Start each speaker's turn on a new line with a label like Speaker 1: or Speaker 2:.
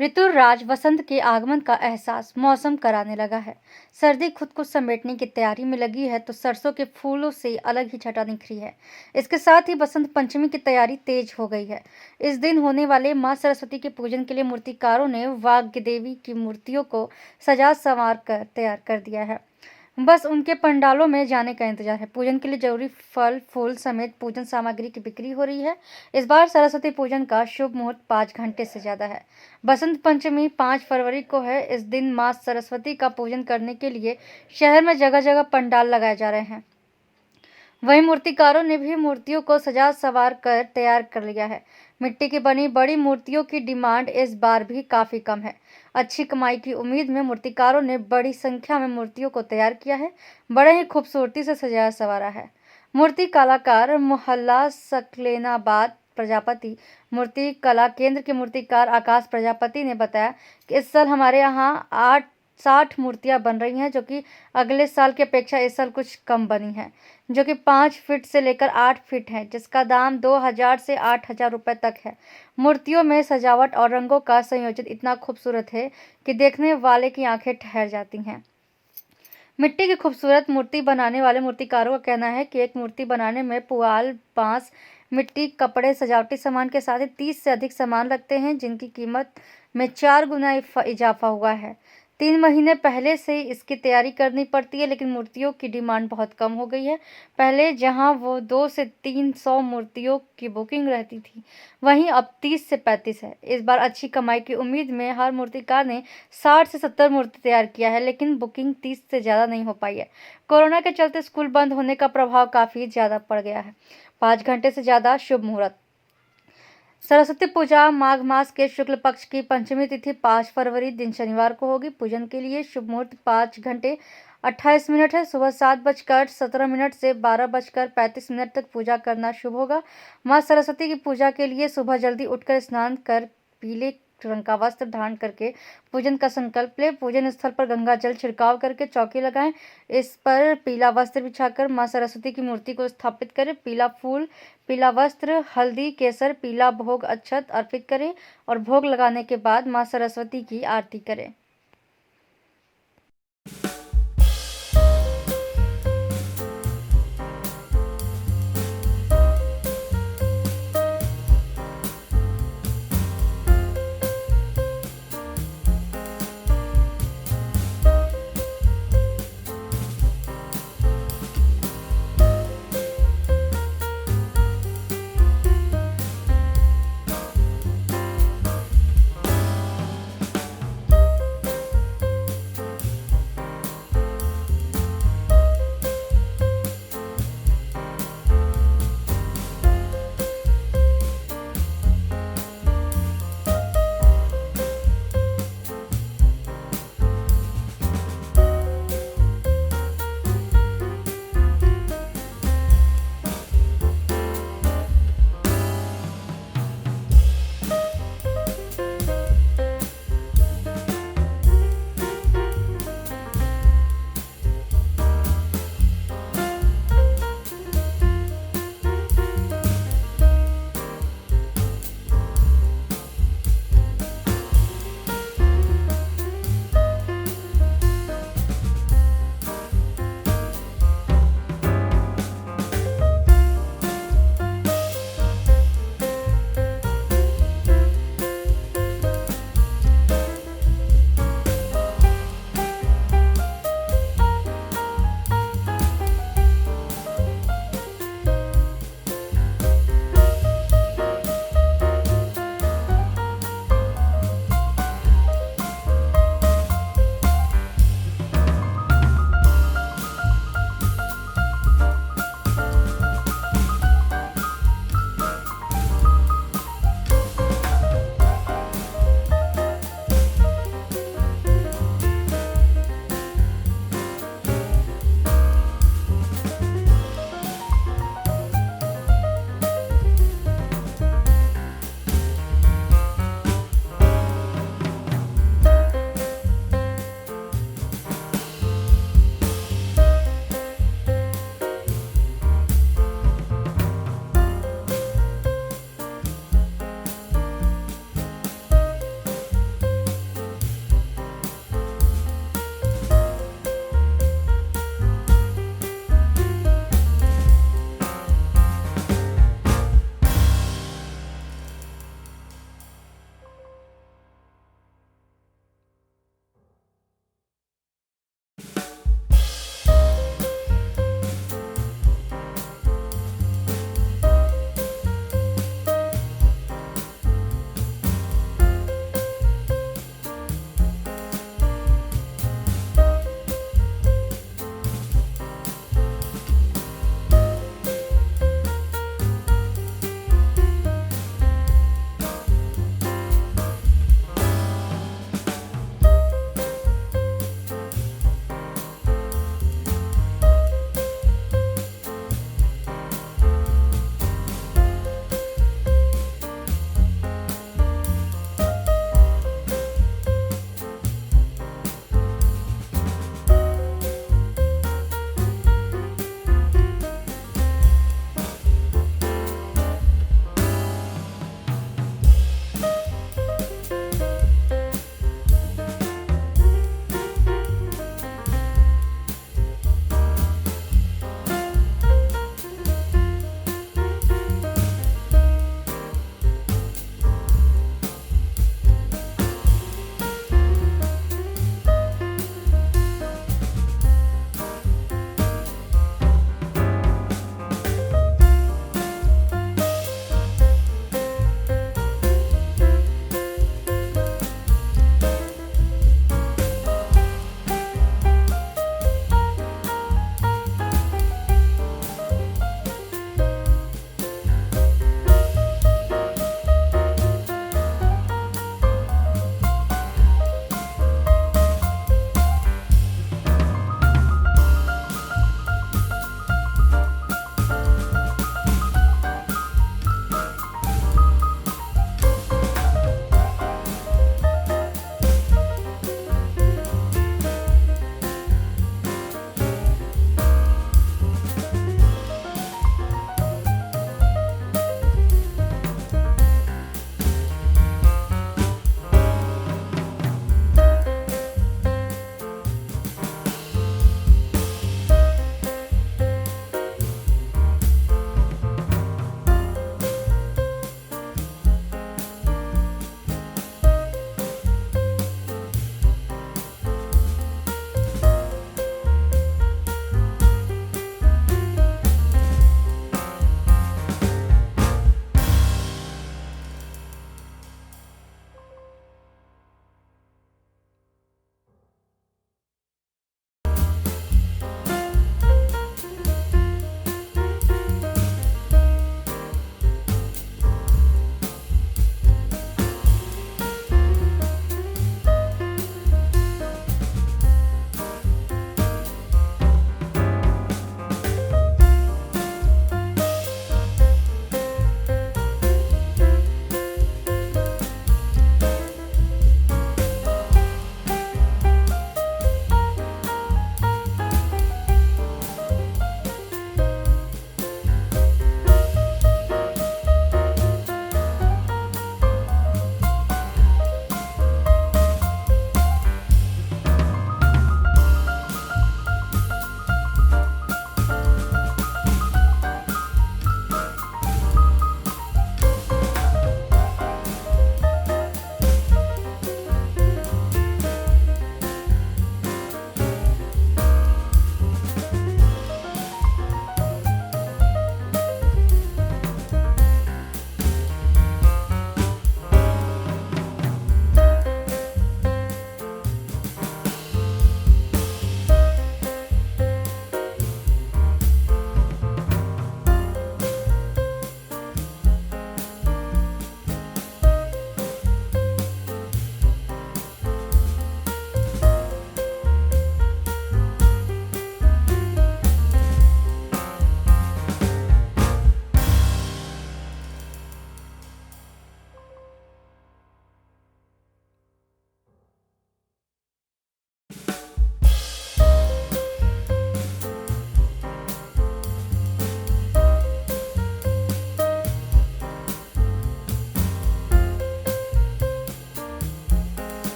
Speaker 1: ऋतुराज वसंत के आगमन का एहसास मौसम कराने लगा है। सर्दी खुद को समेटने की तैयारी में लगी है तो सरसों के फूलों से अलग ही छटा निखरी है। इसके साथ ही बसंत पंचमी की तैयारी तेज हो गई है। इस दिन होने वाले मां सरस्वती के पूजन के लिए मूर्तिकारों ने वाग्देवी देवी की मूर्तियों को सजा संवार कर तैयार कर दिया है। बस उनके पंडालों में जाने का इंतजार है। पूजन के लिए जरूरी फल फूल समेत पूजन सामग्री की बिक्री हो रही है। इस बार सरस्वती पूजन का शुभ मुहूर्त 5 घंटे से ज्यादा है। बसंत पंचमी 5 फरवरी को है। इस दिन मां सरस्वती का पूजन करने के लिए शहर में जगह जगह पंडाल लगाए जा रहे हैं। वहीं मूर्तिकारों ने भी मूर्तियों को सजा संवार कर तैयार कर लिया है। मिट्टी की बनी बड़ी मूर्तियों की डिमांड इस बार भी काफी कम है। अच्छी कमाई की उम्मीद में मूर्तिकारों ने बड़ी संख्या में मूर्तियों को तैयार किया है। बड़े ही खूबसूरती से सजाया संवारा है। मूर्ति कलाकार मोहल्ला सकलेनाबाद प्रजापति मूर्ति कला केंद्र के मूर्तिकार आकाश प्रजापति ने बताया कि इस साल हमारे यहाँ 60 मूर्तियां बन रही हैं, जो कि अगले साल की अपेक्षा इस साल कुछ कम बनी हैं, जो कि 5 फीट से लेकर 8 फीट है, जिसका दाम 2000 से 8000 रुपए तक है। मूर्तियों में सजावट और रंगों का संयोजन इतना खूबसूरत है कि देखने वाले की आंखें ठहर जाती हैं। मिट्टी की खूबसूरत मूर्ति बनाने वाले मूर्तिकारों का कहना है कि एक मूर्ति बनाने में पुआल, बांस, मिट्टी, कपड़े, सजावटी सामान के साथ ही 30 से अधिक सामान लगते हैं, जिनकी कीमत में 4 गुना इजाफा हुआ है। 3 महीने पहले से इसकी तैयारी करनी पड़ती है, लेकिन मूर्तियों की डिमांड बहुत कम हो गई है। पहले जहां वो 2 से 300 मूर्तियों की बुकिंग रहती थी, वहीं अब 30 से 35 है। इस बार अच्छी कमाई की उम्मीद में हर मूर्तिकार ने 60 से 70 मूर्ति तैयार किया है, लेकिन बुकिंग 30 से ज़्यादा नहीं हो पाई है। कोरोना के चलते स्कूल बंद होने का प्रभाव काफ़ी ज़्यादा पड़ गया है। 5 घंटे से ज़्यादा शुभ मुहूर्त। सरस्वती पूजा माघ मास के शुक्ल पक्ष की पंचमी तिथि 5 फरवरी दिन शनिवार को होगी। पूजन के लिए शुभ मुहूर्त 5 घंटे 28 मिनट है। सुबह 7:17 से 12:35 तक पूजा करना शुभ होगा। मां सरस्वती की पूजा के लिए सुबह जल्दी उठकर स्नान कर पीले रंग का वस्त्र धारण करके पूजन का संकल्प ले। पूजन स्थल पर गंगा जल छिड़काव करके चौकी लगाएं। इस पर पीला वस्त्र बिछाकर मां सरस्वती की मूर्ति को स्थापित करें। पीला फूल, पीला वस्त्र, हल्दी, केसर, पीला भोग अक्षत अर्पित करें और भोग लगाने के बाद मां सरस्वती की आरती करें।